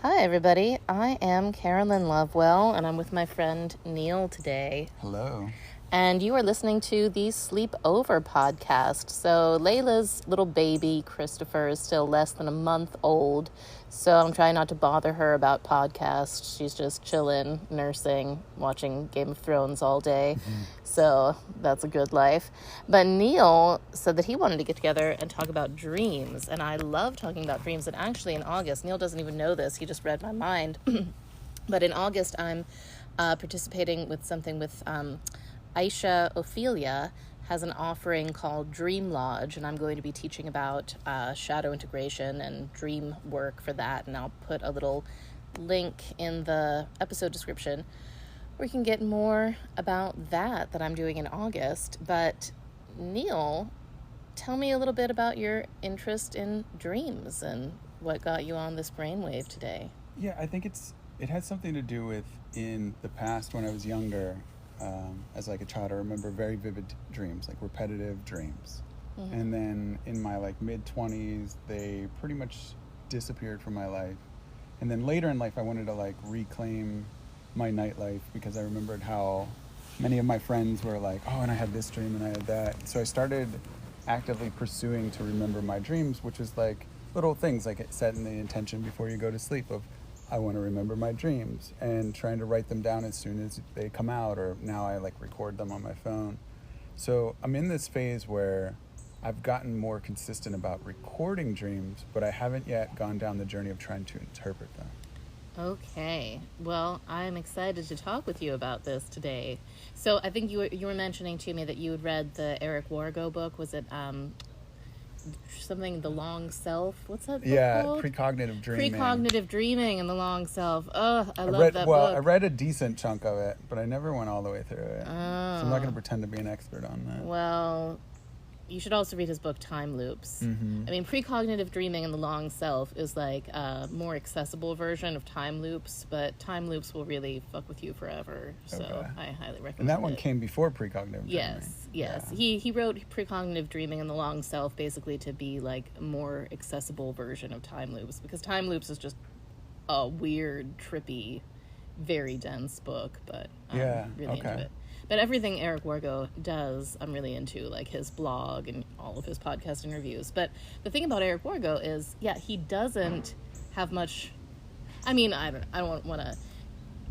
Hi, everybody. I am Carolyn Lovewell, and I'm with my friend Neil today. Hello. And you are listening to the Sleep Over podcast. So Layla's little baby, Christopher, is still less than a month old. So I'm trying not to bother her about podcasts. She's just chilling, nursing, watching Game of Thrones all day. So that's a good life. But Neil said that he wanted to get together and talk about dreams. And I love talking about dreams. And actually in August, Neil doesn't even know this. He just read my mind. But in August, I'm participating with something with... Aisha Ophelia has an offering called Dream Lodge, and I'm going to be teaching about shadow integration and dream work for that, and I'll put a little link in the episode description where you can get more about that I'm doing in August. But Neil, tell me a little bit about your interest in dreams and what got you on this brainwave today. Yeah, I think it has something to do with in the past when I was younger. As like a child, I remember very vivid dreams, like repetitive dreams. Mm-hmm. And then in my like mid-20s, they pretty much disappeared from my life. And then later in life, I wanted to like reclaim my nightlife because I remembered how many of my friends were like, oh, and I had this dream and I had that. So I started actively pursuing to remember my dreams, which is like little things like setting the intention before you go to sleep of, I want to remember my dreams, and trying to write them down as soon as they come out, or now I like record them on my phone. So I'm in this phase where I've gotten more consistent about recording dreams, but I haven't yet gone down the journey of trying to interpret them. Okay. Well, I'm excited to talk with you about this today. So I think you were mentioning to me that you had read the Eric Wargo book. Was it something, The Long Self? What's that book called? Precognitive Dreaming. Precognitive Dreaming and The Long Self. Oh, I love that book. I read a decent chunk of it, but I never went all the way through it. So I'm not going to pretend to be an expert on that. Well, you should also read his book, Time Loops. Mm-hmm. I mean, Precognitive Dreaming and The Long Self is like a more accessible version of Time Loops, but Time Loops will really fuck with you forever. So okay. I highly recommend it. And that one came before Precognitive Dreaming. Yes. Yeah. He wrote Precognitive Dreaming and The Long Self basically to be like a more accessible version of Time Loops, because Time Loops is just a weird, trippy, very dense book, but I'm really into it. But everything Eric Wargo does, I'm really into, like his blog and all of his podcast interviews. But the thing about Eric Wargo is, he doesn't have much. I mean, I don't want to.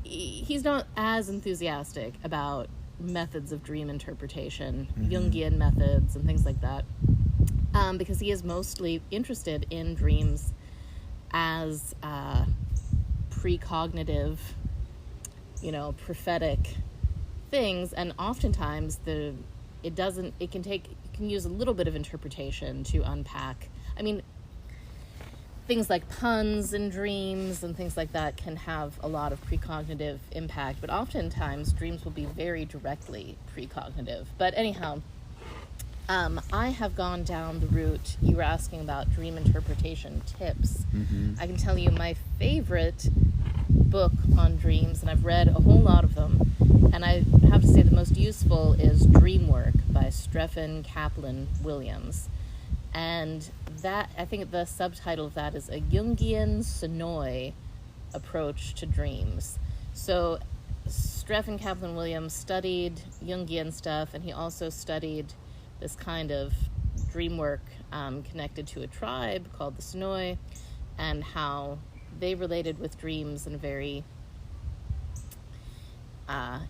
He's not as enthusiastic about methods of dream interpretation, Jungian methods, and things like that, because he is mostly interested in dreams as precognitive, prophetic things, and oftentimes it can use a little bit of interpretation to unpack. I mean, things like puns and dreams and things like that can have a lot of precognitive impact, but oftentimes dreams will be very directly precognitive. But anyhow, I have gone down the route you were asking about dream interpretation tips. Mm-hmm. I can tell you my favorite book on dreams, and I've read a whole lot of them, and I have to say the most useful is Dreamwork by Stephen Kaplan Williams. And that, I think the subtitle of that is A Jungian Sonoi Approach to Dreams. So Stephen Kaplan Williams studied Jungian stuff, and he also studied this kind of dream work connected to a tribe called the Sonoi, and how they related with dreams in a very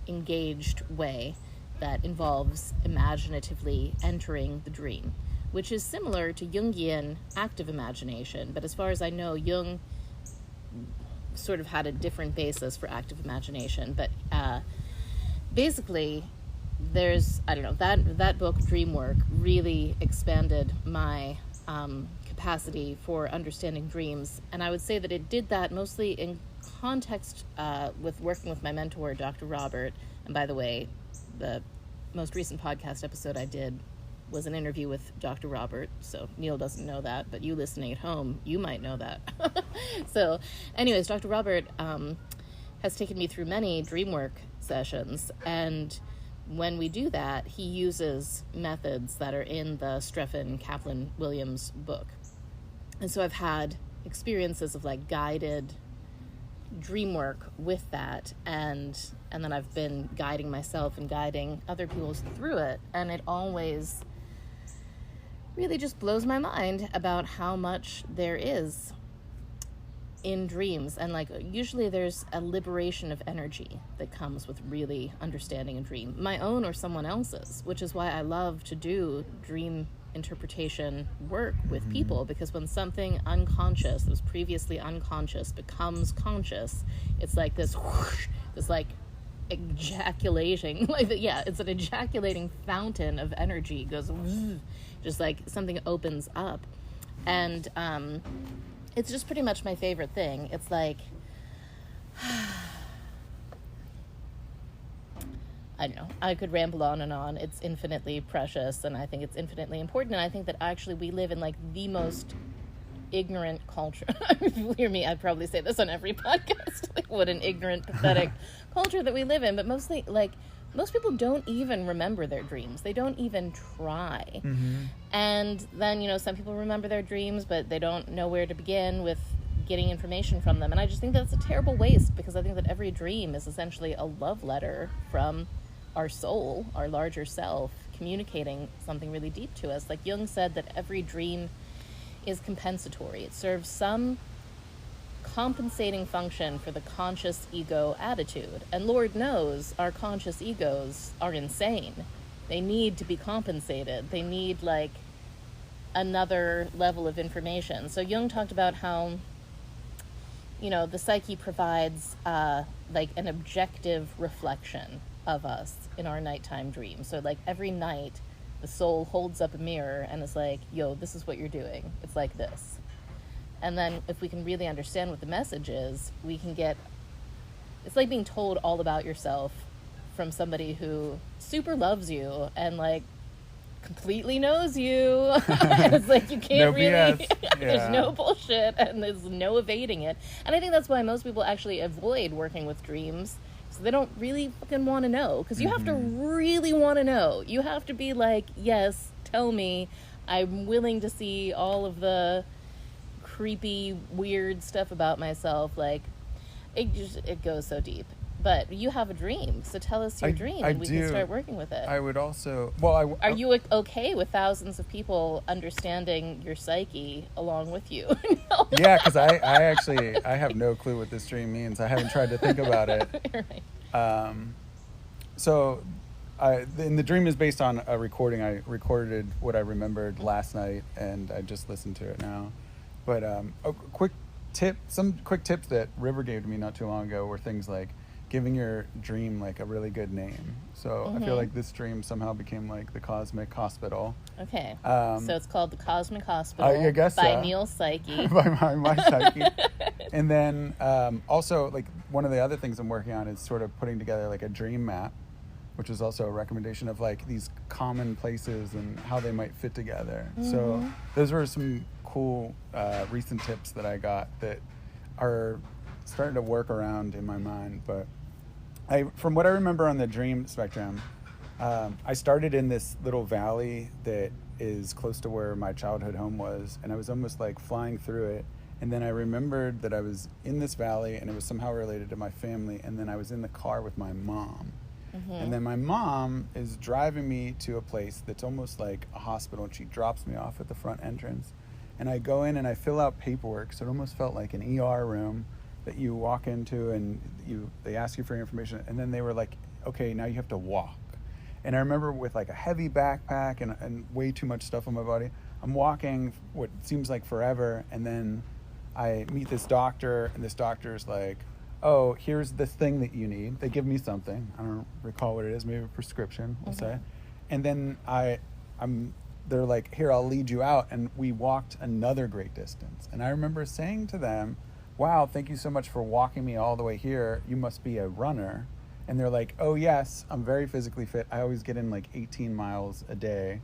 engaged way that involves imaginatively entering the dream, which is similar to Jungian active imagination. But as far as I know, Jung sort of had a different basis for active imagination. But basically, that book, Dreamwork, really expanded my capacity for understanding dreams. And I would say that it did that mostly in context with working with my mentor, Dr. Robert. And by the way, the most recent podcast episode I did was an interview with Dr. Robert. So Neil doesn't know that, but you listening at home, you might know that. So anyways, Dr. Robert has taken me through many Dreamwork sessions, and when we do that, he uses methods that are in the Stephen Kaplan Williams book. And so I've had experiences of like guided Dreamwork with that, and then I've been guiding myself and guiding other people through it, and it always really just blows my mind about how much there is in dreams. And like usually there's a liberation of energy that comes with really understanding a dream, my own or someone else's, which is why I love to do dream interpretation work with people, because when something unconscious that was previously unconscious becomes conscious, it's like this whoosh, this like ejaculating, like it's an ejaculating fountain of energy. It goes whoosh, just like something opens up, and it's just pretty much my favorite thing. It's like I don't know, I could ramble on and on. It's infinitely precious, and I think it's infinitely important, and I think that actually we live in like the most ignorant culture. If you hear me, I'd probably say this on every podcast, like what an ignorant, pathetic culture that we live in. But mostly, like, most people don't even remember their dreams. They don't even try. And then, you know, some people remember their dreams, but they don't know where to begin with getting information from them. And I just think that's a terrible waste, because I think that every dream is essentially a love letter from our soul, our larger self, communicating something really deep to us. Like Jung said that every dream is compensatory. It serves some compensating function for the conscious ego attitude. And Lord knows our conscious egos are insane. They need to be compensated. They need like another level of information. So Jung talked about how, you know, the psyche provides like an objective reflection of us in our nighttime dreams. So like every night the soul holds up a mirror and is like, yo, this is what you're doing. It's like this. And then if we can really understand what the message is, we can get, it's like being told all about yourself from somebody who super loves you and like completely knows you. It's like you can't there's no bullshit and there's no evading it. And I think that's why most people actually avoid working with dreams. So they don't really fucking want to know, because you have to really want to know. You have to be like, yes, tell me. I'm willing to see all of the creepy, weird stuff about myself. Like, it goes so deep. But you have a dream, so tell us your dream, and we can start working with it. I would also... Are you okay with thousands of people understanding your psyche along with you? No. Yeah, because I have no clue what this dream means. I haven't tried to think about it. Right. And the dream is based on a recording. I recorded what I remembered last night, and I just listened to it now. But some quick tips that River gave to me not too long ago were things like giving your dream like a really good name. So I feel like this dream somehow became like the Cosmic Hospital. Okay. So it's called the Cosmic Hospital I guess by Neil Psyche. by my Psyche. And then also like one of the other things I'm working on is sort of putting together like a dream map, which is also a recommendation of like these common places and how they might fit together. So those were some cool recent tips that I got that are starting to work around in my mind. But from what I remember on the dream spectrum, I started in this little valley that is close to where my childhood home was, and I was almost like flying through it. And then I remembered that I was in this valley and it was somehow related to my family, and then I was in the car with my mom. And then my mom is driving me to a place that's almost like a hospital, and she drops me off at the front entrance. And I go in and I fill out paperwork, so it almost felt like an ER room that you walk into and they ask you for your information, and then they were like, okay, now you have to walk. And I remember with like a heavy backpack and way too much stuff on my body, I'm walking what seems like forever, and then I meet this doctor, and this doctor's like, oh, here's this thing that you need. They give me something. I don't recall what it is, maybe a prescription, we'll say. And then they're like, here, I'll lead you out. And we walked another great distance. And I remember saying to them, wow, thank you so much for walking me all the way here. You must be a runner. And they're like, oh, yes, I'm very physically fit. I always get in like 18 miles a day.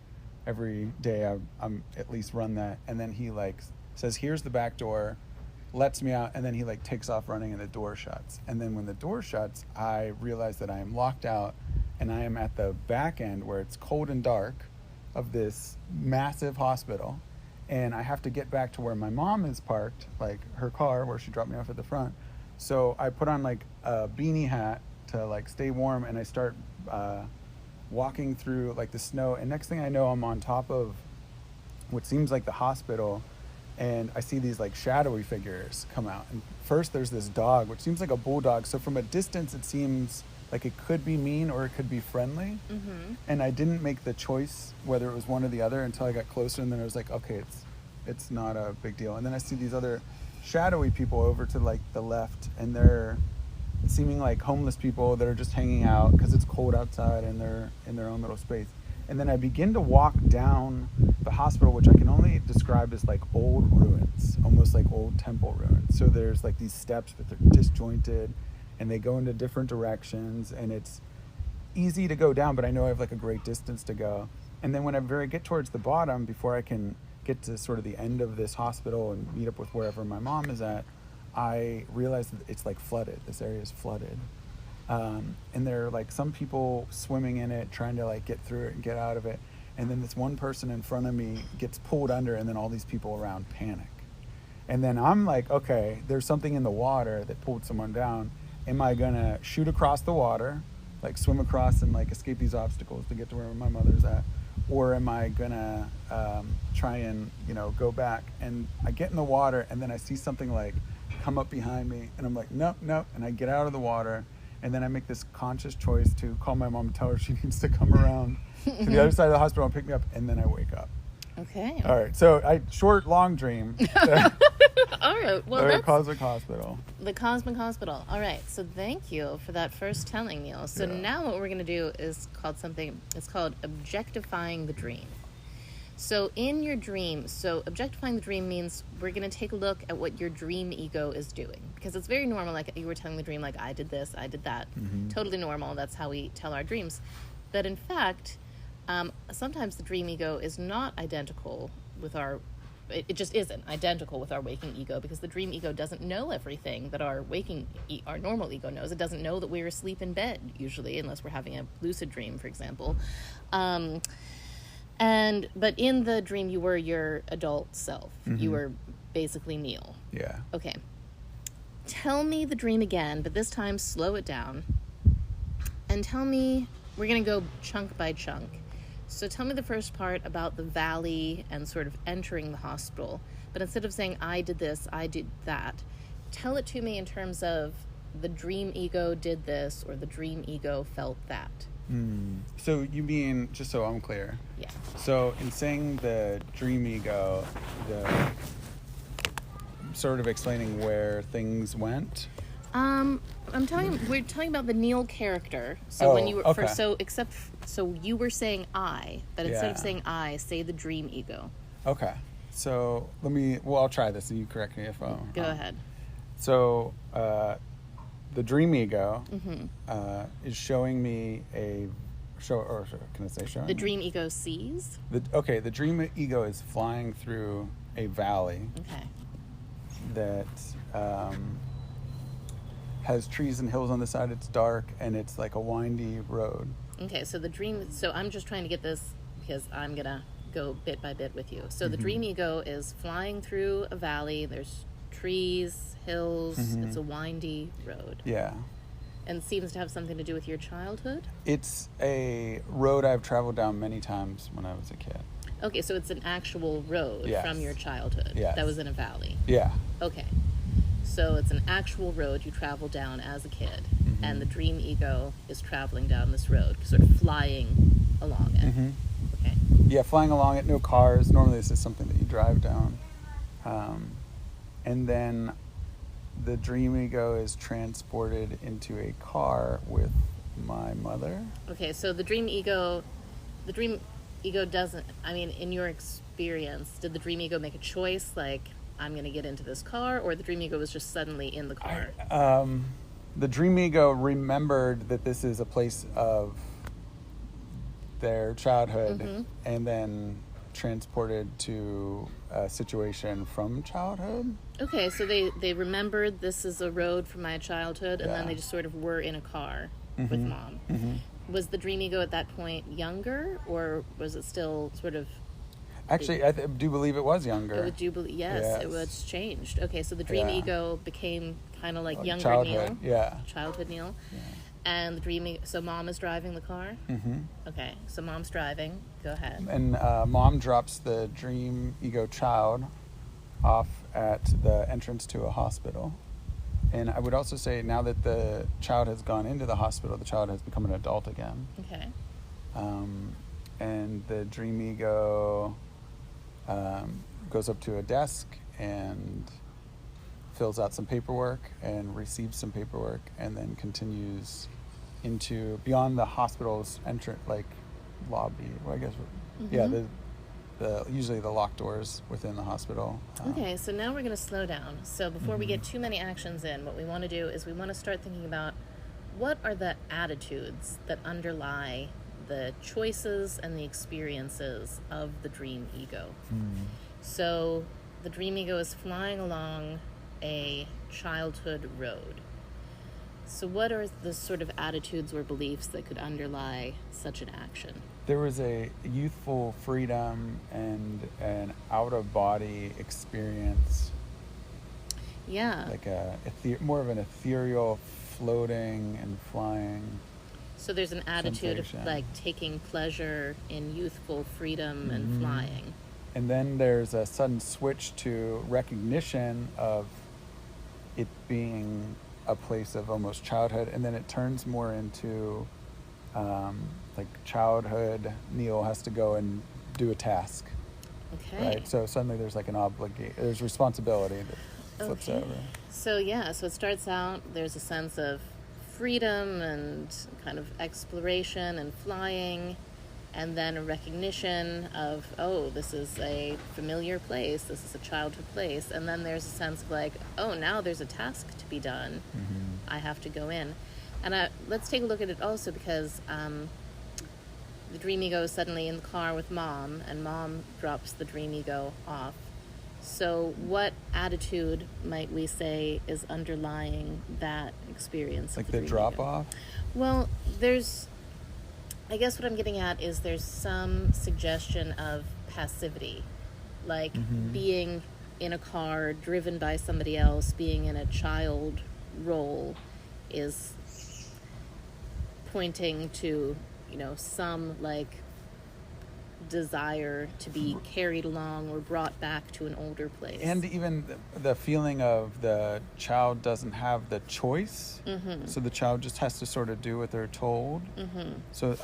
Every day I'm at least run that. And then he like says, here's the back door, lets me out, and then he like takes off running and the door shuts. And then when the door shuts, I realize that I am locked out and I am at the back end where it's cold and dark of this massive hospital. And I have to get back to where my mom is parked, like her car where she dropped me off at the front. So I put on like a beanie hat to like stay warm, and I start walking through like the snow, and next thing I know, I'm on top of what seems like the hospital, and I see these like shadowy figures come out. And first there's this dog, which seems like a bulldog. So from a distance, it seems like it could be mean or it could be friendly. Mm-hmm. And I didn't make the choice whether it was one or the other until I got closer, and then I was like, okay, it's not a big deal. And then I see these other shadowy people over to like the left, and they're seeming like homeless people that are just hanging out because it's cold outside and they're in their own little space. And then I begin to walk down the hospital, which I can only describe as like old ruins, almost like old temple ruins. So there's like these steps, but they're disjointed and they go into different directions, and it's easy to go down, but I know I have like a great distance to go. And then when I get towards the bottom, before I can get to sort of the end of this hospital and meet up with wherever my mom is at, I realize that it's like flooded. This area is flooded. And there are like some people swimming in it, trying to like get through it and get out of it. And then this one person in front of me gets pulled under, and then all these people around panic. And then I'm like, okay, there's something in the water that pulled someone down. Am I gonna shoot across the water, like swim across and like escape these obstacles to get to where my mother's at? Or am I gonna try and, go back? And I get in the water, and then I see something like come up behind me, and I'm like, nope. And I get out of the water. And then I make this conscious choice to call my mom and tell her she needs to come around to the other side of the hospital and pick me up, and then I wake up. Okay. All right. So long dream. All right. Well, the that's Cosmic Hospital. The Cosmic Hospital. All right. So thank you for that first telling, Neil. So now what we're going to do is it's called Objectifying the Dream. So in your dream, objectifying the dream means we're going to take a look at what your dream ego is doing. Because it's very normal, like you were telling the dream, like I did this, I did that. Mm-hmm. Totally normal. That's how we tell our dreams. But in fact, sometimes the dream ego is not identical with it just isn't identical with our waking ego, because the dream ego doesn't know everything that our normal ego knows. It doesn't know that we're asleep in bed, usually, unless we're having a lucid dream, for example. But in the dream, you were your adult self. Mm-hmm. You were basically Neil. Yeah. Okay. Tell me the dream again, but this time slow it down. And tell me, we're going to go chunk by chunk. So tell me the first part about the valley and sort of entering the hospital. But instead of saying, I did this, I did that, tell it to me in terms of the dream ego did this, or the dream ego felt that. So you mean, just so I'm clear. Yeah. So in saying the dream ego, the sort of explaining where things went. We're telling about the Neil character. So when you were okay. so you were saying I, but instead of saying I, say the dream ego. Okay. So I'll try this and you correct me if I'm Go ahead. So the dream ego Mm-hmm. is showing me can I say showing? The dream ego sees? The dream ego is flying through a valley. Okay. That has trees and hills on the side. It's dark and it's like a windy road. Okay, so I'm just trying to get this because I'm going to go bit by bit with you. So the dream ego is flying through a valley. There's trees, hills. Mm-hmm. It's a windy road. Yeah. And it seems to have something to do with your childhood? It's a road I've traveled down many times when I was a kid. Okay, so it's an actual road from your childhood that was in a valley. Yeah. Okay. So it's an actual road you traveled down as a kid, and the dream ego is traveling down this road, sort of flying along it. Mm-hmm. Okay. Yeah, flying along it, no cars. Normally this is something that you drive down. And then the dream ego is transported into a car with my mother. Okay, so the dream ego doesn't, in your experience, did the dream ego make a choice, like, I'm going to get into this car, or the dream ego was just suddenly in the car? The dream ego remembered that this is a place of their childhood, and then transported to a situation from childhood. Okay, so they remembered this is a road from my childhood, and then they just sort of were in a car with mom. Mm-hmm. Was the dream ego at that point younger, or was it still sort of... Actually, I do believe it was younger. Yes, it was changed. Okay, so the dream ego became kind of like younger childhood, Neil. Childhood Neil. Yeah. And the dream so mom is driving the car? Mm-hmm. Okay, so mom's driving. Go ahead. And mom drops the dream ego child off at the entrance to a hospital. And I would also say now that the child has gone into the hospital, the child has become an adult again. Okay. And the dream ego goes up to a desk and fills out some paperwork and receives some paperwork, and then continues into beyond the hospital's entrance, like lobby. Well, I guess, the usually the locked doors within the hospital. Okay, so now we're going to slow down. So before we get too many actions in, what we want to do is we want to start thinking about what are the attitudes that underlie the choices and the experiences of the dream ego. So the dream ego is flying along a childhood road. So what are the sort of attitudes or beliefs that could underlie such an action? There was a youthful freedom and an out-of-body experience. Yeah. Like more of an ethereal floating and flying. So there's an attitude sensation. Of like taking pleasure in youthful freedom and flying. And then there's a sudden switch to recognition of it being a place of almost childhood, and then it turns more into like childhood. Neil has to go and do a task. Okay. Right. So suddenly there's like there's responsibility that flips over. So it starts out, there's a sense of freedom and kind of exploration and flying, and then a recognition of, oh, this is a familiar place, this is a childhood place, and then there's a sense of like, oh, now there's a task to be done. I have to go in. And let's take a look at it also, because the dream ego is suddenly in the car with mom, and mom drops the dream ego off. So what attitude might we say is underlying that experience? Like the drop-off? Well, I guess what I'm getting at is there's some suggestion of passivity, like being in a car driven by somebody else, being in a child role is pointing to, some like desire to be carried along or brought back to an older place. And even the feeling of the child doesn't have the choice, so the child just has to sort of do what they're told. So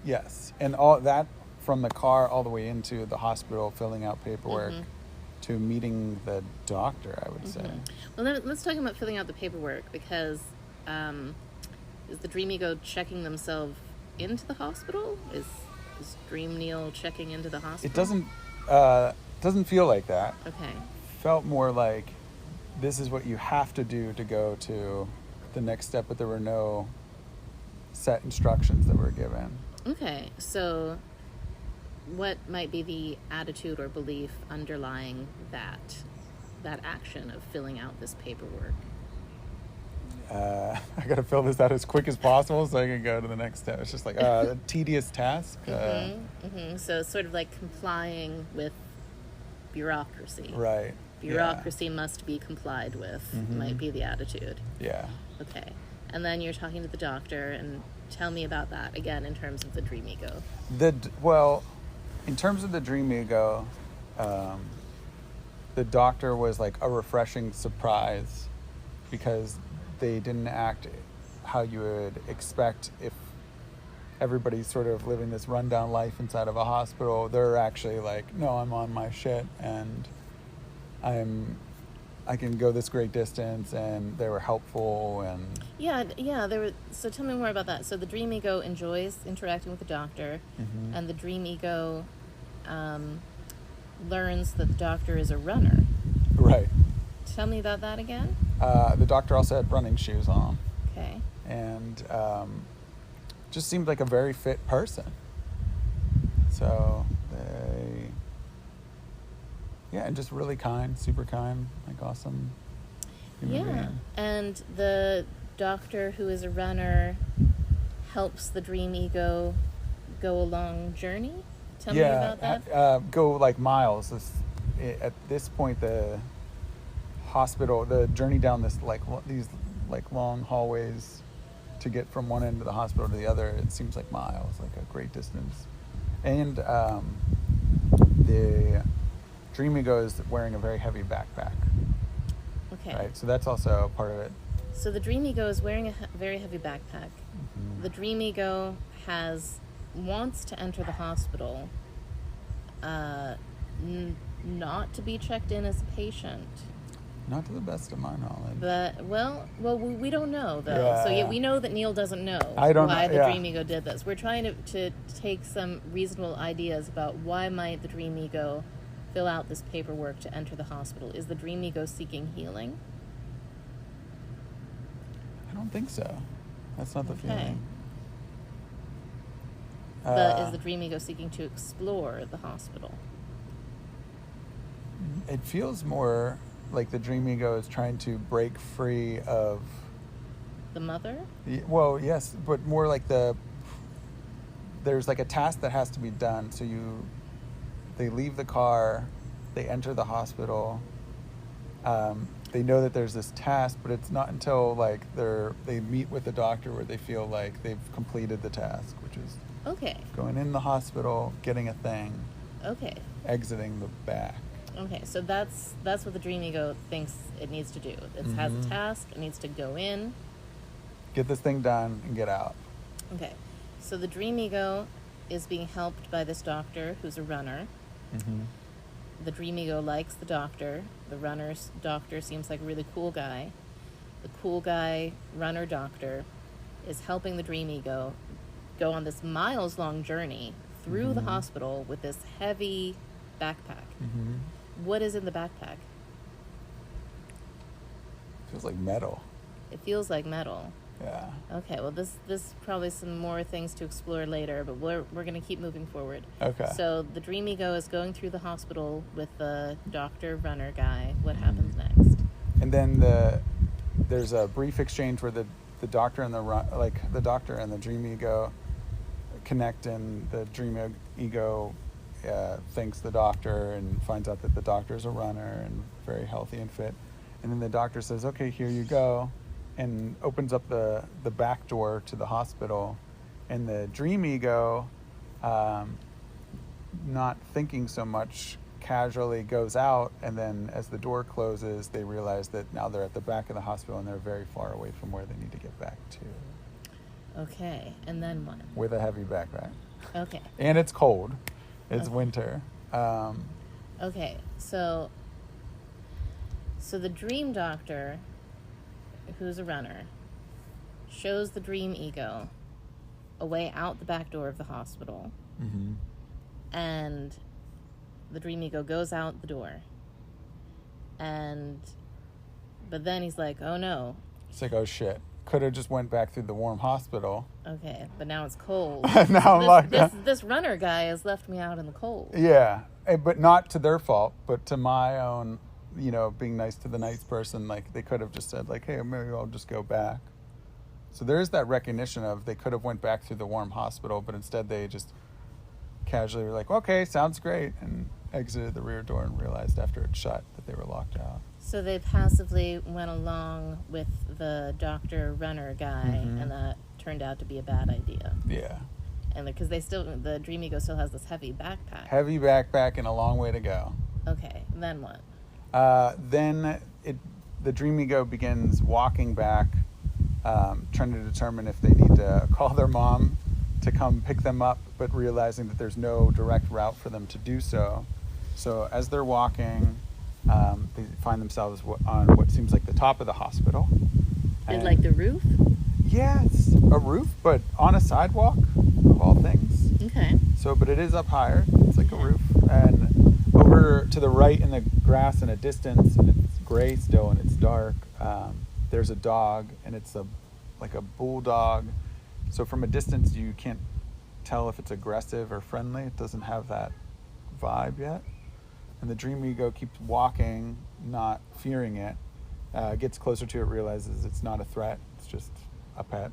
yes, and all that from the car all the way into the hospital, filling out paperwork to meeting the doctor, I would say. Well, let's talk about filling out the paperwork, because is the dream ego checking themselves into the hospital? Is Dream Neil checking into the hospital? It doesn't feel like that. Okay. Felt more like this is what you have to do to go to the next step, but there were no set instructions that were given. Okay, so what might be the attitude or belief underlying that action of filling out this paperwork? I got to fill this out as quick as possible so I can go to the next step. It's just like a tedious task. So it's sort of like complying with bureaucracy. Right. Bureaucracy must be complied with, might be the attitude. Yeah. Okay. And then you're talking to the doctor, and tell me about that, again, in terms of the dream ego. In terms of the dream ego, the doctor was like a refreshing surprise, because they didn't act how you would expect if everybody's sort of living this rundown life inside of a hospital. They're actually like, no, I'm on my shit, and I can go this great distance, and they were helpful. And so tell me more about that. So the dream ego enjoys interacting with the doctor, and the dream ego learns that the doctor is a runner. Right. Tell me about that again. The doctor also had running shoes on. Okay. And just seemed like a very fit person. So and just really kind, super kind, like awesome human being. And the doctor, who is a runner, helps the dream ego go a long journey. Tell me about that. Go like miles. At this point, the hospital, the journey down these long hallways to get from one end of the hospital to the other, it seems like miles, like a great distance. And the Dream Ego is wearing a very heavy backpack. Okay. Right, so that's also part of it. So the Dream Ego is wearing a very heavy backpack. Mm-hmm. The Dream Ego wants to enter the hospital, not to be checked in as a patient. Not to the best of my knowledge. But, we don't know, though. Yeah. So, we know that Neil doesn't know why the Dream Ego did this. We're trying to take some reasonable ideas about why might the Dream Ego fill out this paperwork to enter the hospital. Is the Dream Ego seeking healing? I don't think so. That's not the feeling. But is the Dream Ego seeking to explore the hospital? It feels more like the Dream Ego is trying to break free of... The mother? Well, yes, but more like there's like a task that has to be done. So they leave the car, they enter the hospital, they know that there's this task, but it's not until like they meet with the doctor where they feel like they've completed the task, which is going in the hospital, getting a thing, exiting the back. Okay, so that's what the Dream Ego thinks it needs to do. It has a task, it needs to go in, get this thing done, and get out. Okay, so the Dream Ego is being helped by this doctor who's a runner. Mm-hmm. The Dream Ego likes the doctor. The runner's doctor seems like a really cool guy. The cool guy, runner doctor, is helping the Dream Ego go on this miles-long journey through the hospital with this heavy backpack. Mm-hmm. What is in the backpack? Feels like metal. It feels like metal. Yeah. Okay, well, this probably some more things to explore later, but we're going to keep moving forward. Okay. So the Dream Ego is going through the hospital with the doctor runner guy. What happens next? And then there's a brief exchange where the doctor and the doctor and the Dream Ego connect, and the Dream Ego thanks the doctor and finds out that the doctor's a runner and very healthy and fit. And then the doctor says, "Okay, here you go," and opens up the back door to the hospital. And the Dream Ego, not thinking so much, casually goes out, and then as the door closes, they realize that now they're at the back of the hospital and they're very far away from where they need to get back to. Okay, and then what? With a heavy backpack. Okay. And it's cold. It's winter. Okay, so the dream doctor, who's a runner, shows the Dream Ego a way out the back door of the hospital. Mm-hmm. And the Dream Ego goes out the door. But then he's like, oh no. It's like, oh shit. Could have just went back through the warm hospital. Okay, but now it's cold. Now I'm locked down. This runner guy has left me out in the cold. Yeah, but not to their fault, but to my own, being nice to the nice person. Like, they could have just said, like, hey, maybe I'll just go back. So there is that recognition of they could have went back through the warm hospital, but instead they just casually were like, okay, sounds great, and exited the rear door and realized after it shut that they were locked out. So they passively went along with the doctor runner guy, and that turned out to be a bad idea. Yeah. And because the Dream Ego still has this heavy backpack. Heavy backpack and a long way to go. Okay, then what? Then the Dream Ego begins walking back, trying to determine if they need to call their mom to come pick them up, but realizing that there's no direct route for them to do so. So as they're walking, they find themselves on what seems like the top of the hospital. Like the roof? Yeah, it's a roof, but on a sidewalk, of all things. Okay. But it is up higher. It's like a roof. And over to the right in the grass in a distance, and it's gray still and it's dark, there's a dog, and it's like a bulldog. So from a distance, you can't tell if it's aggressive or friendly. It doesn't have that vibe yet. And the Dream Ego keeps walking, not fearing it. Gets closer to it, realizes it's not a threat. It's just a pet.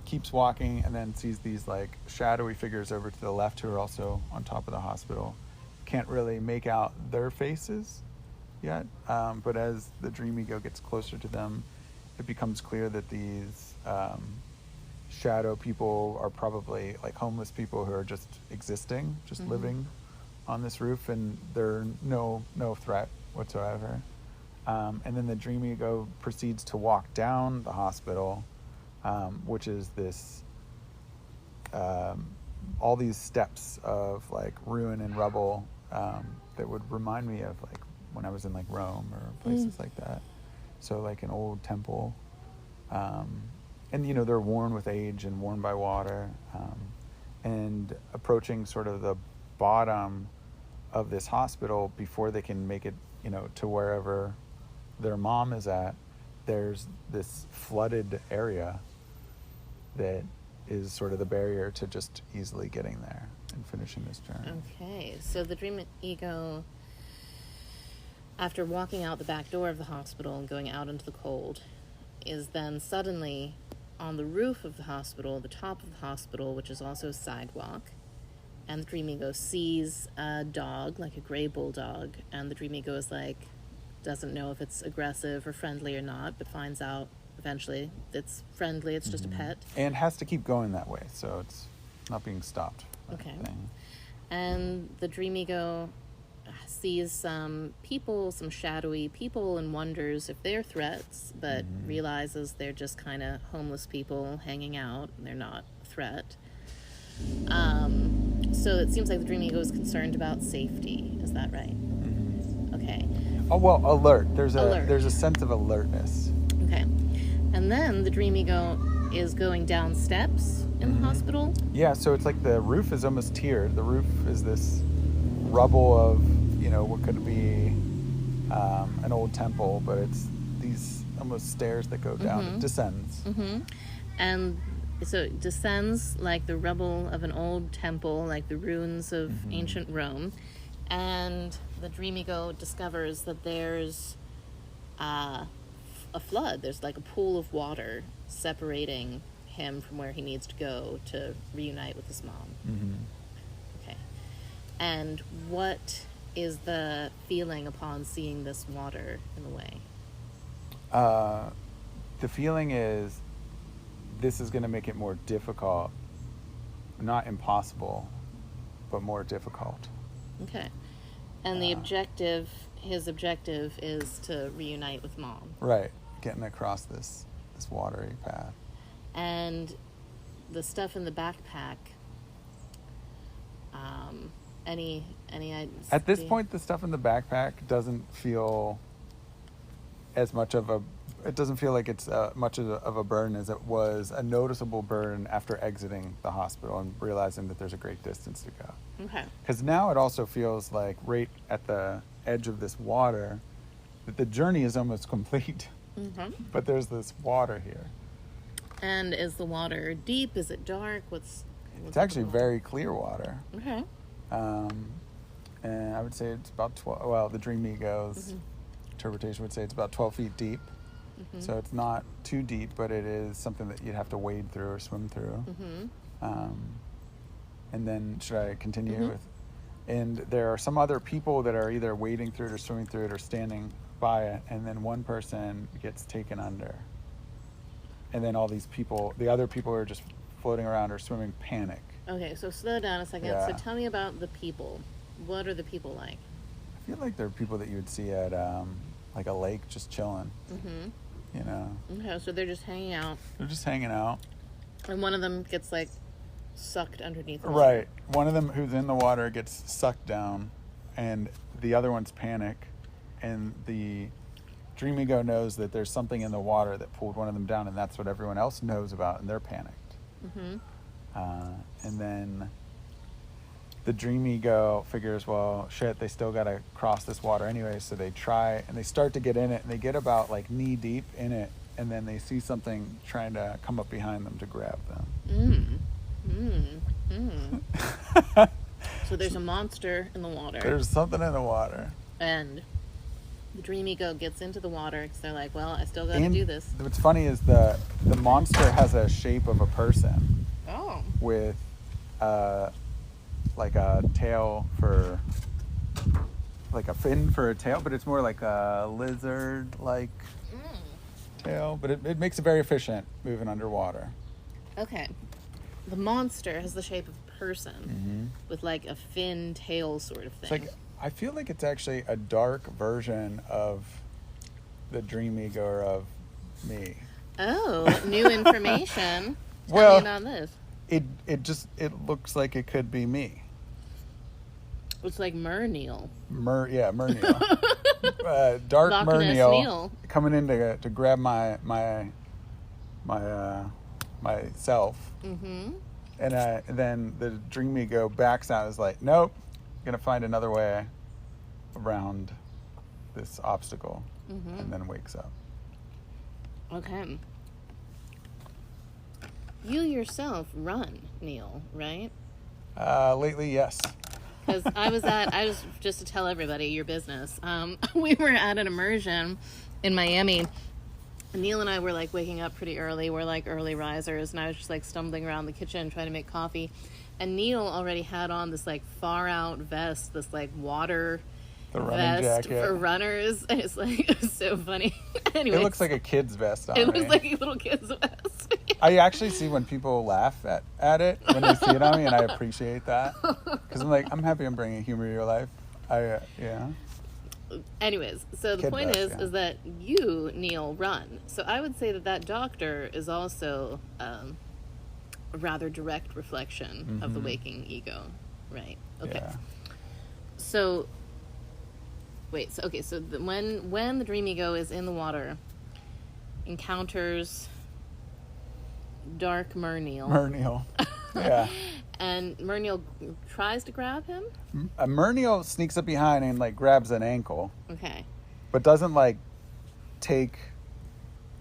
keeps walking and then sees these like shadowy figures over to the left who are also on top of the hospital. Can't really make out their faces yet, but as the dream ego gets closer to them, it becomes clear that these shadow people are probably like homeless people who are just existing, just living on this roof, and they're no threat whatsoever. And then the dream ego proceeds to walk down the hospital, which is this all these steps of like ruin and rubble that would remind me of like when I was in like Rome or places like that. So like an old temple, and you know, they're worn with age and worn by water, and approaching sort of the bottom of this hospital before they can make it, you know, to wherever their mom is at. There's this flooded area that is sort of the barrier to just easily getting there and finishing this journey. Okay, so the dream ego, after walking out the back door of the hospital and going out into the cold, is then suddenly on the roof of the hospital, the top of the hospital, which is also a sidewalk, and the dream ego sees a dog, like a gray bulldog, and the dream ego is like, doesn't know if it's aggressive or friendly or not, but finds out eventually it's friendly, it's just a pet. And has to keep going that way, so it's not being stopped. Okay. And the dream ego sees some people, some shadowy people, and wonders if they're threats, but realizes they're just kind of homeless people hanging out, and they're not a threat. So it seems like the dream ego is concerned about safety. Is that right? Okay. Oh, well, alert. There's a sense of alertness. Okay. And then the dream ego is going down steps in the hospital. Yeah, so it's like the roof is almost tiered. The roof is this rubble of, you know, what could be an old temple, but it's these almost stairs that go down. It descends. And so it descends like the rubble of an old temple, like the ruins of ancient Rome. And the dream ego discovers that there's a flood. There's like a pool of water separating him from where he needs to go to reunite with his mom. Okay. And what is the feeling upon seeing this water in the way? The feeling is this is going to make it more difficult, not impossible, but more difficult. Okay. And the objective, his objective is to reunite with mom. Right. Getting across this watery path. And the stuff in the backpack, any at this point, the stuff in the backpack doesn't feel as much of a, it doesn't feel like it's much of a burden as it was a noticeable burden after exiting the hospital and realizing that there's a great distance to go. Okay. Because now it also feels like right at the edge of this water that the journey is almost complete. But there's this water here. And is the water deep? Is it dark? What's it's actually very clear water. Okay. And I would say it's about 12, well, the dream ego's interpretation would say it's about 12 feet deep. So it's not too deep, but it is something that you'd have to wade through or swim through. And then should I continue with, and there are some other people that are either wading through it or swimming through it or standing by it, and then one person gets taken under. And then all these people, the other people who are just floating around or swimming, panic. Okay, so slow down a second. Yeah. So tell me about the people. What are the people like? I feel like they're people that you would see at like a lake just chilling. You know? Okay, so they're just hanging out. They're just hanging out. And one of them gets like sucked underneath the water. Right. One of them who's in the water gets sucked down, and the other one's panic. And the dream ego knows that there's something in the water that pulled one of them down, and that's what everyone else knows about, and they're panicked. And then the dream ego figures, well, shit, they still got to cross this water anyway, so they try, and they start to get in it, and they get about like knee deep in it, and then they see something trying to come up behind them to grab them. So there's a monster in the water. There's something in the water. And the dream ego gets into the water because they're like, well, I still got to And do this. what's funny is the monster has a shape of a person Oh. with like a tail for, like a fin for a tail, but it's more like a lizard-like tail. But it makes it very efficient moving underwater. Okay. The monster has the shape of a person with like a fin tail sort of thing. It's like, I feel like it's actually a dark version of the dream ego of me. Oh, new information. Well, Tell me about this. It looks like it could be me. It's like Merneil. Merneil. Dark Loch Ness Merneil Neil. coming in to grab my myself. Mm-hmm. And then the dream ego backs out and is like, nope, gonna find another way around this obstacle, and then wakes up. Okay. You yourself run, Neil, right? Lately, yes. Because I was just to tell everybody your business. We were at an immersion in Miami. Neil and I were like waking up pretty early. We're like early risers, and I was just like stumbling around the kitchen trying to make coffee. And Neil already had on this like far out vest, this like water vest for runners. And it's like, it was so funny. Anyways, it looks like a kid's vest on it me. looks like a little kid's vest. I actually see when people laugh at it when they see it on me, and I appreciate that because I'm like, I'm happy I'm bringing humor to your life. Yeah. Anyways, so the point is that you, Neil, run. So I would say that doctor is also a rather direct reflection of the waking ego, right? Okay. Yeah. So, wait. So when the dream ego is in the water, encounters Dark Merneil. Yeah. And Merneil tries to grab him? Merneil sneaks up behind and like grabs an ankle. Okay. But doesn't like take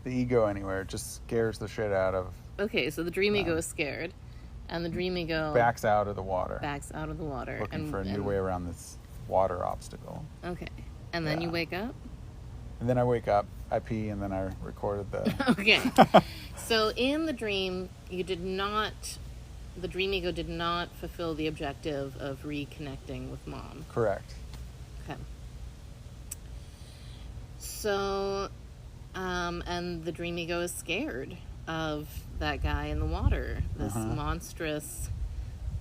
the ego anywhere. It just scares the shit out of. Okay, so the dream ego is scared, and the dream ego backs out of the water. Looking for a new way around this water obstacle. Okay. And then you wake up? And then I wake up, I pee, and then I recorded the... Okay. So in the dream, the dream ego did not fulfill the objective of reconnecting with mom. Correct. Okay. So, and the dream ego is scared of that guy in the water, this monstrous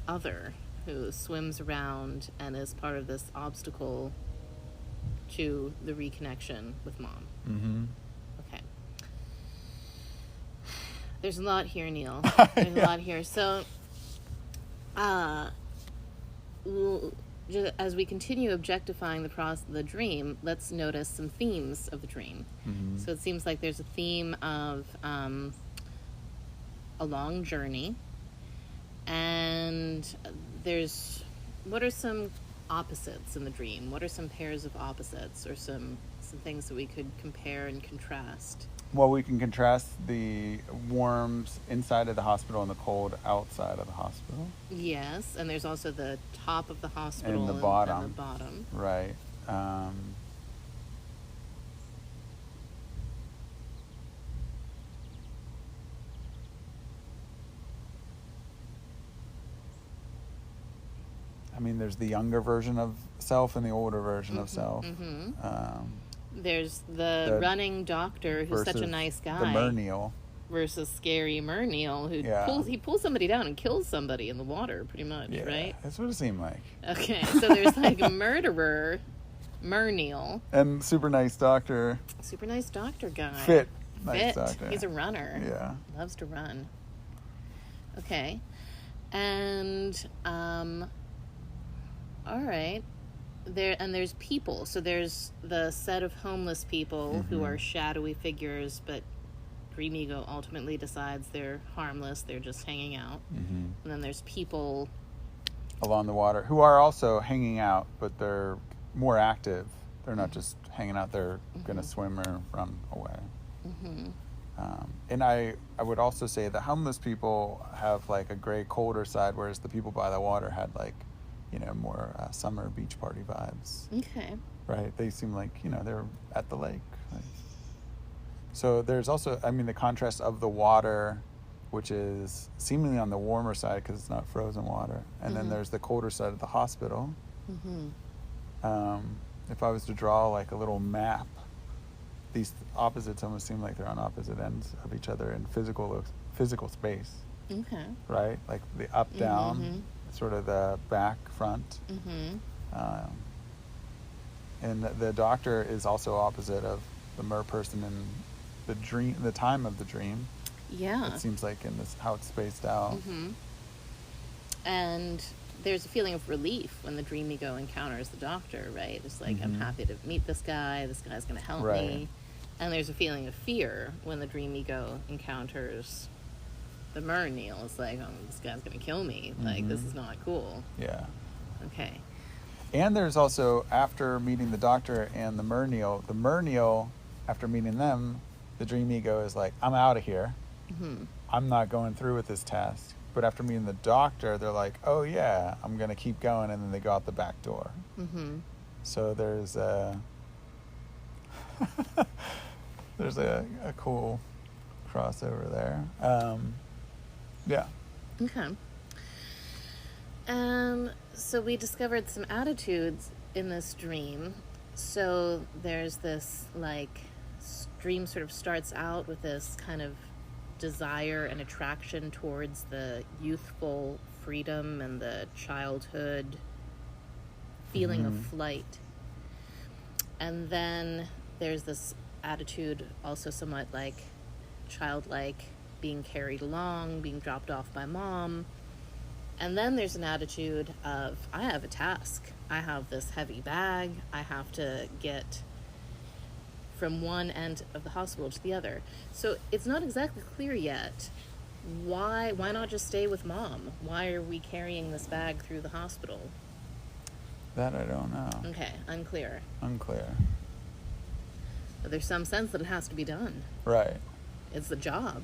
other who swims around and is part of this obstacle to the reconnection with mom. Mm-hmm. Okay. There's a lot here, Neil. There's a lot here. So, as we continue objectifying the dream, let's notice some themes of the dream. Mm-hmm. So it seems like there's a theme of a long journey, and what are some opposites in the dream? What are some pairs of opposites, or some things that we could compare and contrast? Well, we can contrast the warmth inside of the hospital and the cold outside of the hospital. Yes, and there's also the top of the hospital and the bottom. And the bottom. Right. I mean, there's the younger version of self and the older version of self. Mm-hmm. There's the running doctor who's such a nice guy. The Merneil. Versus scary Merneil who pulls somebody down and kills somebody in the water, pretty much, right? That's what it seemed like. Okay, so there's like a murderer, Merneil. And super nice doctor. Super nice doctor guy. Fit. Nice doctor. He's a runner. Yeah. Loves to run. Okay. And, all right. There's people. So there's the set of homeless people who are shadowy figures, but Dream Ego ultimately decides they're harmless. They're just hanging out. Mm-hmm. And then there's people along the water who are also hanging out, but they're more active. They're not just hanging out. They're going to swim or run away. Mm-hmm. And I would also say the homeless people have like a gray, colder side, whereas the people by the water had like, more summer beach party vibes. Okay. Right? They seem like, they're at the lake. Like, so there's also, the contrast of the water, which is seemingly on the warmer side because it's not frozen water. And then there's the colder side of the hospital. If I was to draw like a little map, these opposites almost seem like they're on opposite ends of each other in physical space. Okay. Right? Like the up, down, sort of the back, front. And the doctor is also opposite of the mer person in the time of the dream. Yeah. It seems like in this, how it's spaced out. And there's a feeling of relief when the dream ego encounters the doctor, right? It's like, I'm happy to meet this guy's going to help me. And there's a feeling of fear when the dream ego encounters the mer Neil. It's like, oh, this guy's going to kill me. Like, this is not cool. Yeah. Okay. And there's also, after meeting the doctor and the mer Neil, after meeting them, the dream ego is like, I'm out of here. I'm not going through with this task. But after meeting the doctor, they're like, oh yeah, I'm going to keep going. And then they go out the back door. So there's there's a cool crossover there. Yeah. Okay. So we discovered some attitudes in this dream. So there's this, like, dream sort of starts out with this kind of desire and attraction towards the youthful freedom and the childhood feeling of flight. And then there's this attitude also somewhat like childlike, being carried along, being dropped off by mom. And then there's an attitude of, I have a task. I have this heavy bag. I have to get from one end of the hospital to the other. So it's not exactly clear yet. Why not just stay with mom? Why are we carrying this bag through the hospital? That I don't know. Okay, unclear. But there's some sense that it has to be done. Right. It's the job.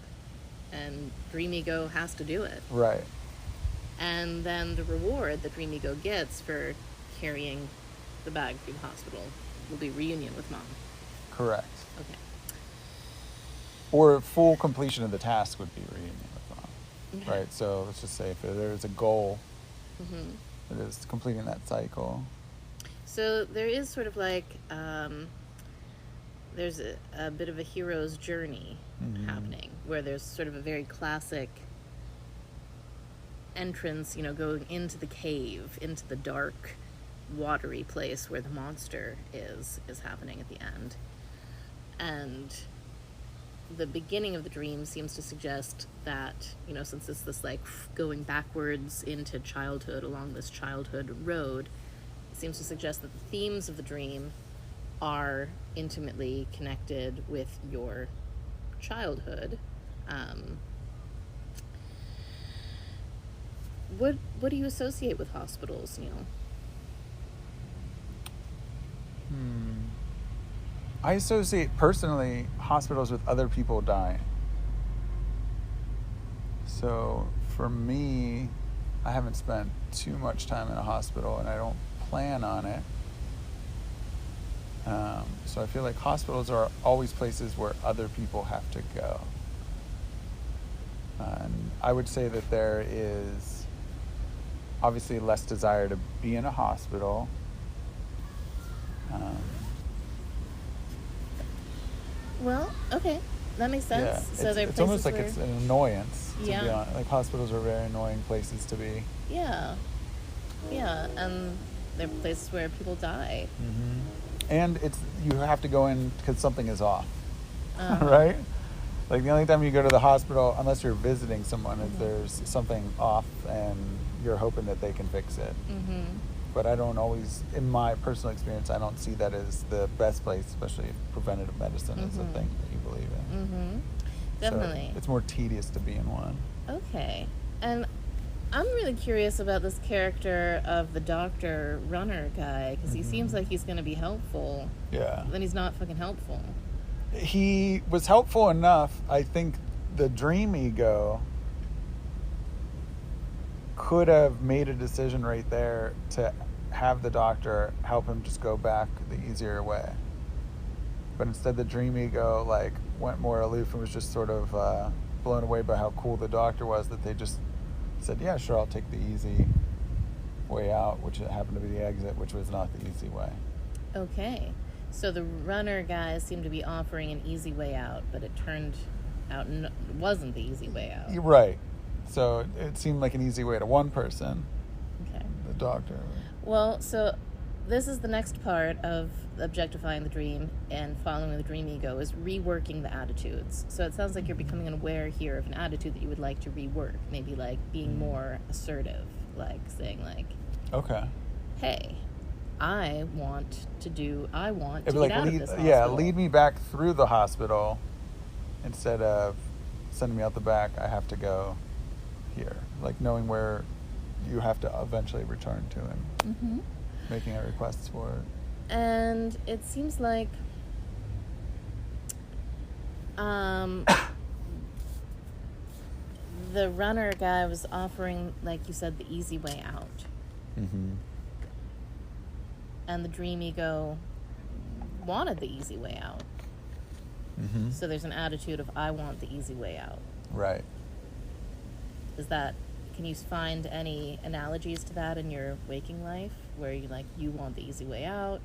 And Dream Ego has to do it. Right. And then the reward that Dream Ego gets for carrying the bag through the hospital will be reunion with mom. Correct. Okay. Or full completion of the task would be reunion with mom. Okay. Right? So let's just say if there's a goal, it is completing that cycle. So there is sort of like, there's a bit of a hero's journey happening, where there's sort of a very classic entrance, going into the cave, into the dark, watery place where the monster is happening at the end. And the beginning of the dream seems to suggest that, since it's this like going backwards into childhood along this childhood road, it seems to suggest that the themes of the dream are intimately connected with your childhood. What do you associate with hospitals, Neil? I associate personally hospitals with other people dying. So for me, I haven't spent too much time in a hospital, and I don't plan on it. So I feel like hospitals are always places where other people have to go. And I would say that there is obviously less desire to be in a hospital. Well, okay, that makes sense. Yeah, So it's almost like it's an annoyance, to be Yeah. honest. Like hospitals are very annoying places to be. Yeah, and they're places where people die. And you have to go in because something is off, right? Like the only time you go to the hospital, unless you're visiting someone, is there's something off and you're hoping that they can fix it. But I don't always, in my personal experience, I don't see that as the best place, especially if preventative medicine is a thing that you believe in. Definitely. So it's more tedious to be in one. Okay. And I'm really curious about this character of the doctor runner guy, because he seems like he's going to be helpful. Yeah. Then he's not fucking helpful. He was helpful enough. I think the dream ego could have made a decision right there to have the doctor help him just go back the easier way. But instead the dream ego like went more aloof and was just sort of blown away by how cool the doctor was, that they just said, yeah, sure, I'll take the easy way out, which happened to be the exit, which was not the easy way. Okay. So the runner guys seemed to be offering an easy way out, but it turned out it wasn't the easy way out. You're right. So it seemed like an easy way to one person. Okay. The doctor. Well, so this is the next part of objectifying the dream and following the dream ego, is reworking the attitudes. So it sounds like you're becoming aware here of an attitude that you would like to rework. Maybe like being more assertive, like saying like, okay, hey, I want to get out of this hospital. Yeah, lead me back through the hospital instead of sending me out the back. I have to go here. Like knowing where you have to eventually return to and making a request for it. And it seems like the runner guy was offering, like you said, the easy way out. Mm-hmm. And the dream ego wanted the easy way out. Mm-hmm. So there's an attitude of, I want the easy way out. Right. Can you find any analogies to that in your waking life where you want the easy way out?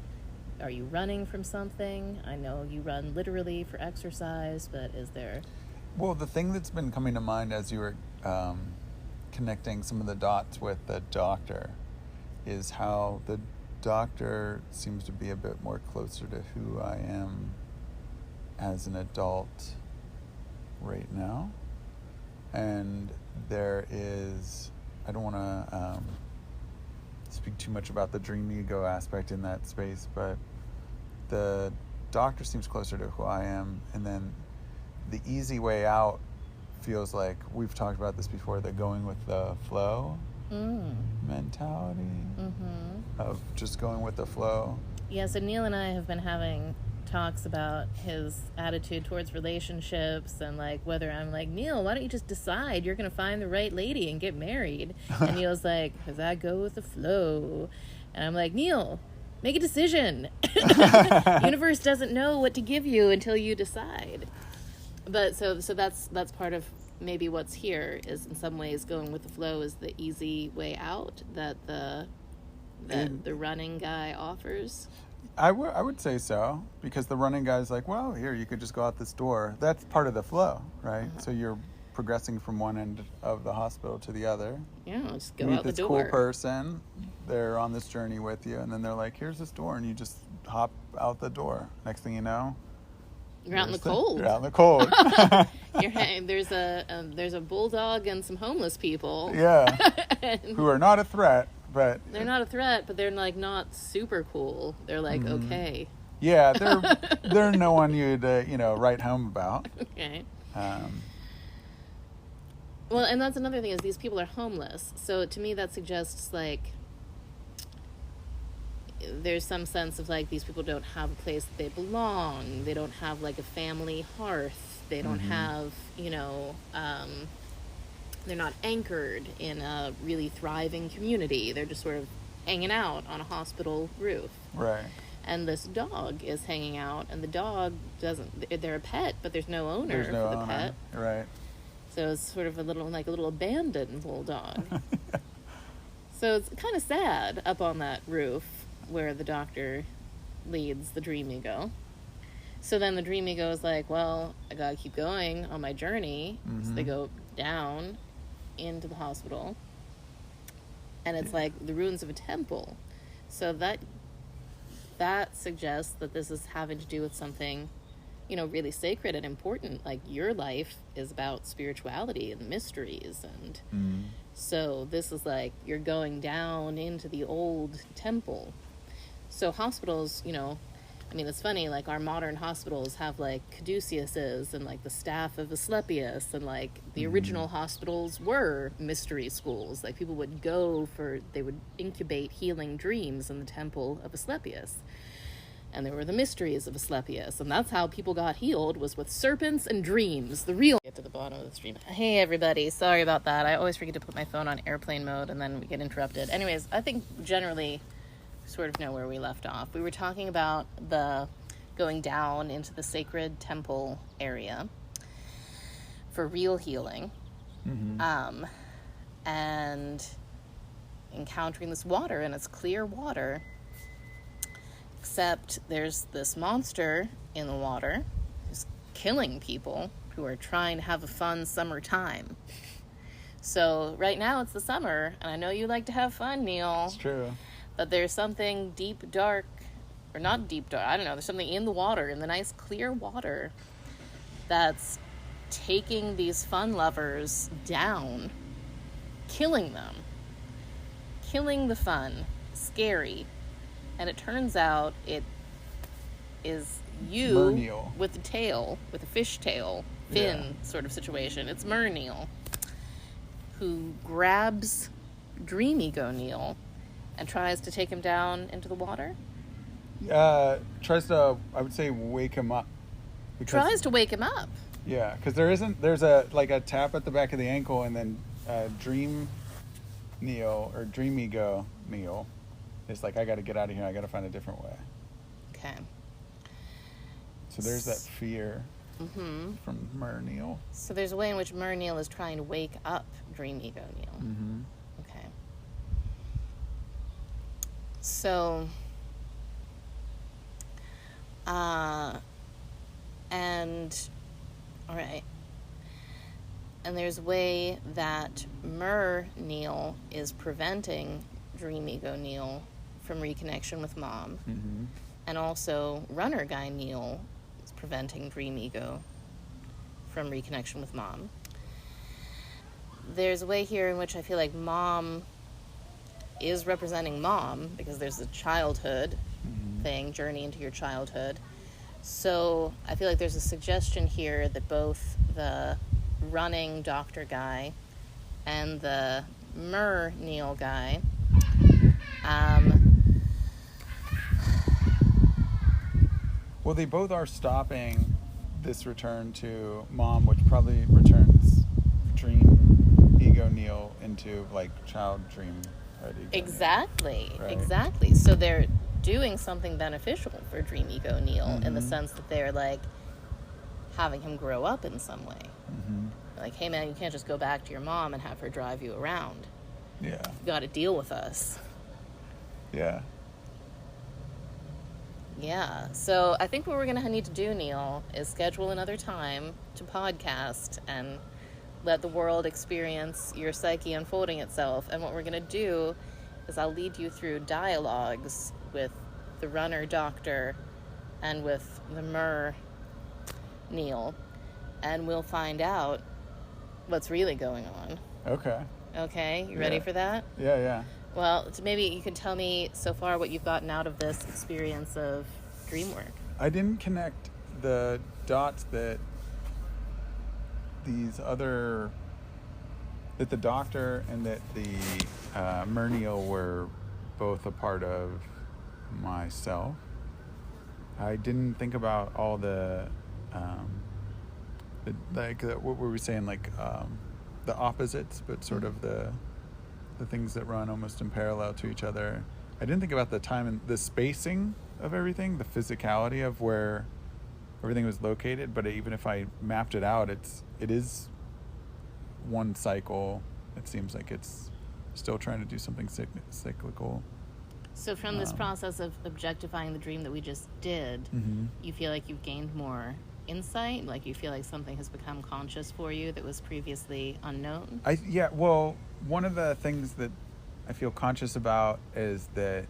Are you running from something? I know you run literally for exercise, but is there... Well, the thing that's been coming to mind as you were connecting some of the dots with the doctor is how the doctor seems to be a bit more closer to who I am as an adult right now. And there is, I don't want to speak too much about the dream ego aspect in that space, but the doctor seems closer to who I am. And then the easy way out feels like, we've talked about this before, the going with the flow mentality of just going with the flow. Yeah, so Neil and I have been having talks about his attitude towards relationships and like whether I'm like, Neil, why don't you just decide you're going to find the right lady and get married? And Neil's like, because I go with the flow. And I'm like, Neil, make a decision. Universe doesn't know what to give you until you decide. But so that's part of maybe what's here is in some ways going with the flow is the easy way out that the running guy offers. I would say so, because the running guy's like, well, here, you could just go out this door. That's part of the flow, right? So you're progressing from one end of the hospital to the other. Yeah, just go you meet out the this door. cool person, they're on this journey with you, and then they're like, here's this door, and you just hop out the door. Next thing you know, you're out in the cold. You're out in the cold. There's a bulldog and some homeless people. Yeah, who are not a threat. But they're not a threat, but they're like not super cool. They're like okay. Yeah, they're no one you'd write home about. Okay. Well, and that's another thing is these people are homeless. So to me that suggests like there's some sense of like these people don't have a place that they belong. They don't have like a family hearth. They don't have they're not anchored in a really thriving community. They're just sort of hanging out on a hospital roof. Right. And this dog is hanging out, and the dog they're a pet, but there's no owner for the pet. Right. So it's sort of a little abandoned bulldog. So it's kind of sad up on that roof where the doctor leads the dream ego. So then the dream ego is like, well, I gotta keep going on my journey. So they go down into the hospital, and it's like the ruins of a temple. So that suggests that this is having to do with something really sacred and important. Like your life is about spirituality and mysteries, and so this is like you're going down into the old temple. So hospitals, it's funny, like our modern hospitals have like caduceuses and like the staff of Asclepius, and like the original hospitals were mystery schools. Like people would they would incubate healing dreams in the temple of Asclepius. And there were the mysteries of Asclepius, and that's how people got healed, was with serpents and dreams, the real to the bottom of the stream. Hey, everybody. Sorry about that. I always forget to put my phone on airplane mode, and then we get interrupted. Anyways, I think generally sort of know where we left off. We were talking about the going down into the sacred temple area for real healing, and encountering this water, and it's clear water, except there's this monster in the water who's killing people who are trying to have a fun summer time. So right now it's the summer, and I know you like to have fun, Neil. It's true. But there's something deep, dark, or not deep, dark, I don't know, there's something in the water, in the nice clear water, that's taking these fun lovers down, killing them, killing the fun, scary. And it turns out it is you Merneil. with a tail, with a fish tail, fin sort of situation. It's Merneil, who grabs Dream Ego Neil and tries to take him down into the water. Tries to, I would say, wake him up. Tries to wake him up. Yeah, because there's a tap at the back of the ankle, and then Dream Neil, or Dream Ego Neil, is like, I got to get out of here, I got to find a different way. Okay. So there's that fear from Merneil. So there's a way in which Merneil is trying to wake up Dream Ego Neil. Mm-hmm. Okay. So, and, all right. And there's a way that Merneil is preventing Dream Ego Neil from reconnection with Mom. Mm-hmm. And also, Runner Guy Neil is preventing Dream Ego from reconnection with Mom. There's a way here in which I feel like Mom is representing Mom, because there's a childhood thing, journey into your childhood. So I feel like there's a suggestion here that both the running doctor guy and the Merneil guy well, they both are stopping this return to Mom, which probably returns Dream Ego Neil into like child dream. Exactly. Right. Exactly. So they're doing something beneficial for Dream Ego Neil in the sense that they're like having him grow up in some way. Like, hey man, you can't just go back to your mom and have her drive you around. Yeah. You got to deal with us. Yeah. Yeah. So I think what we're going to need to do, Neil, is schedule another time to podcast and let the world experience your psyche unfolding itself. And what we're going to do is I'll lead you through dialogues with the runner doctor and with the Neil, and we'll find out what's really going on. Okay. Okay, you ready for that? Yeah. Well, maybe you can tell me so far what you've gotten out of this experience of Dreamwork. I didn't connect the dots that the doctor and that the Merneil were both a part of myself. I didn't think about all what were we saying, the opposites, but sort of the things that run almost in parallel to each other. I didn't think about the time and the spacing of everything, the physicality of where everything was located. But even if I mapped it out, it is one cycle. It seems like it's still trying to do something cyclical. So from this process of objectifying the dream that we just did, you feel like you've gained more insight? Like you feel like something has become conscious for you that was previously unknown? Well, one of the things that I feel conscious about is that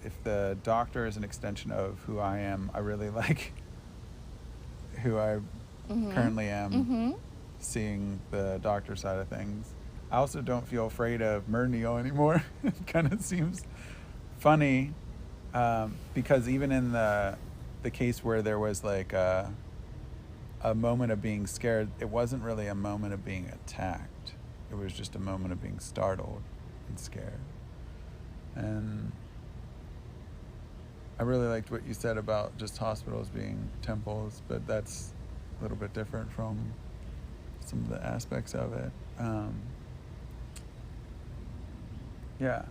if the doctor is an extension of who I am, I really like who I currently am, seeing the doctor side of things. I also don't feel afraid of Merneil anymore. It kind of seems funny because even in the case where there was like a moment of being scared, it wasn't really a moment of being attacked. It was just a moment of being startled and scared. And I really liked what you said about just hospitals being temples, but that's a little bit different from some of the aspects of it. Yeah,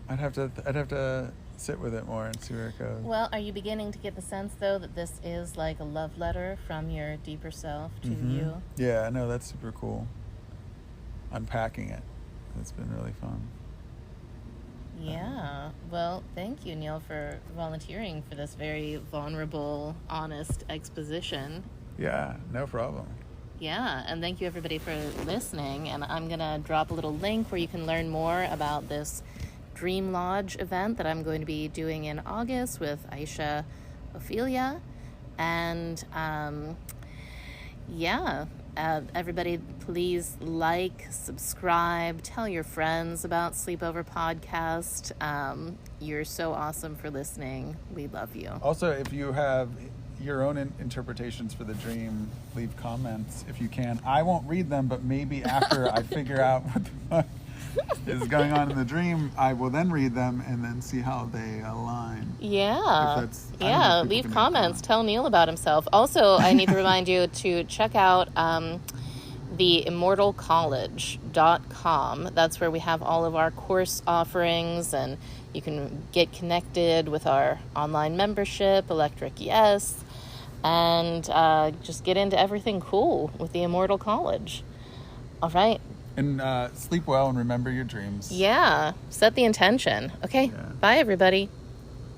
I'd have to sit with it more and see where it goes. Well, are you beginning to get the sense, though, that this is like a love letter from your deeper self to you? Yeah, no, that's super cool. Unpacking it. It's been really fun. Yeah. Well, thank you, Neil, for volunteering for this very vulnerable, honest exposition. Yeah, no problem. Yeah, and thank you, everybody, for listening. And I'm going to drop a little link where you can learn more about this Dream Lodge event that I'm going to be doing in August with Aisha Ophelia. And everybody, please like, subscribe, tell your friends about Sleepover Podcast. You're so awesome for listening. We love you. Also, if you have your own interpretations for the dream, leave comments if you can. I won't read them, but maybe after I figure out what the fuck is going on in the dream, I will then read them and then see how they align. Yeah. Leave comments. Tell Neil about himself. Also, I need to remind you to check out theimmortalcollege.com. That's where we have all of our course offerings, and you can get connected with our online membership, Electric Yes, and just get into everything cool with the Immortal College. All right. And sleep well and remember your dreams. Yeah. Set the intention. Okay. Yeah. Bye, everybody.